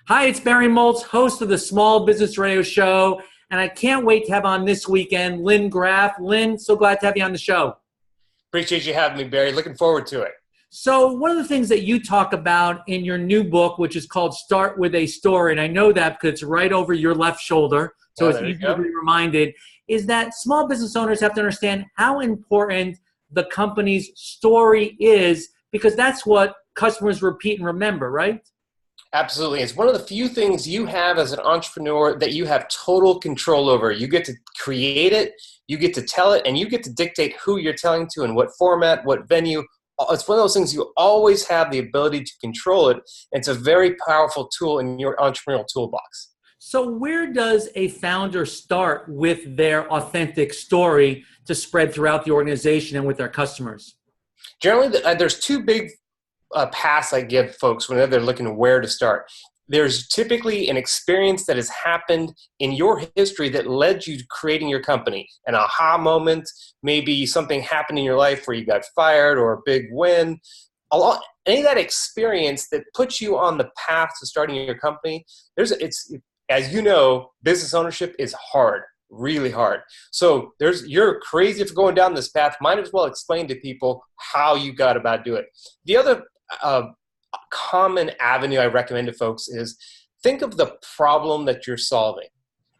Hi, it's Barry Moltz, host of the Small Business Radio Show, and I can't wait to have on this weekend Lynn Graff. Lynn, so glad to have you on the show. Appreciate you having me, Barry. Looking forward to it. So one of the things that you talk about in your new book, which is called Start With a Story, and I know that because it's right over your left shoulder, so it's easy to be reminded, is that small business owners have to understand how important the company's story is, because that's what customers repeat and remember, right? Absolutely. It's one of the few things you have as an entrepreneur that you have total control over. You get to create it, you get to tell it, and you get to dictate who you're telling to and what format, what venue. It's one of those things you always have the ability to control it. It's a very powerful tool in your entrepreneurial toolbox. So where does a founder start with their authentic story to spread throughout the organization and with their customers? Generally, there's two big paths I give folks whenever they're looking where to start. There's typically an experience that has happened in your history that led you to creating your company. An aha moment, maybe something happened in your life where you got fired or a big win. Any of that experience that puts you on the path to starting your company, as you know, business ownership is hard, really hard. So you're crazy for going down this path. Might as well explain to people how you got about do it. The other common avenue I recommend to folks is think of the problem that you're solving.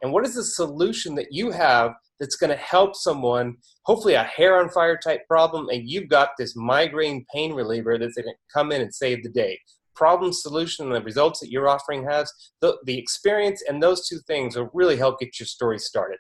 And what is the solution that you have that's going to help someone, hopefully a hair on fire type problem, and you've got this migraine pain reliever that's going to come in and save the day. Problem, solution, and the results that your offering has, the experience and those two things will really help get your story started.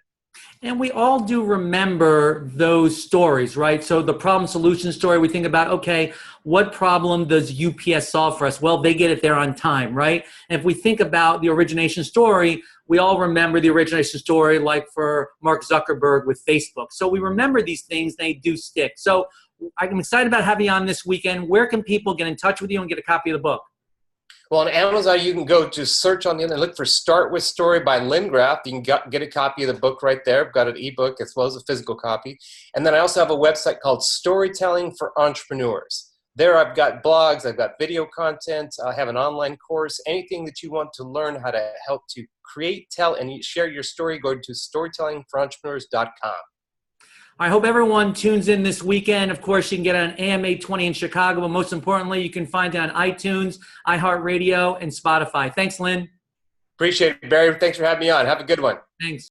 And we all do remember those stories, right? So the problem solution story, we think about, okay, what problem does UPS solve for us? Well, they get it there on time, right? And if we think about the origination story, we all remember the origination story like for Mark Zuckerberg with Facebook. So we remember these things, they do stick. So I'm excited about having you on this weekend. Where can people get in touch with you and get a copy of the book? Well, on Amazon, you can go to search on the internet, look for Start With Story by Lynn Graff. You can get a copy of the book right there. I've got an ebook as well as a physical copy. And then I also have a website called Storytelling for Entrepreneurs. There I've got blogs, I've got video content, I have an online course. Anything that you want to learn how to help to create, tell, and share your story, go to storytellingforentrepreneurs.com. I hope everyone tunes in this weekend. Of course, you can get it on AM 820 in Chicago, but most importantly, you can find it on iTunes, iHeartRadio, and Spotify. Thanks, Lynn. Appreciate it, Barry. Thanks for having me on. Have a good one. Thanks.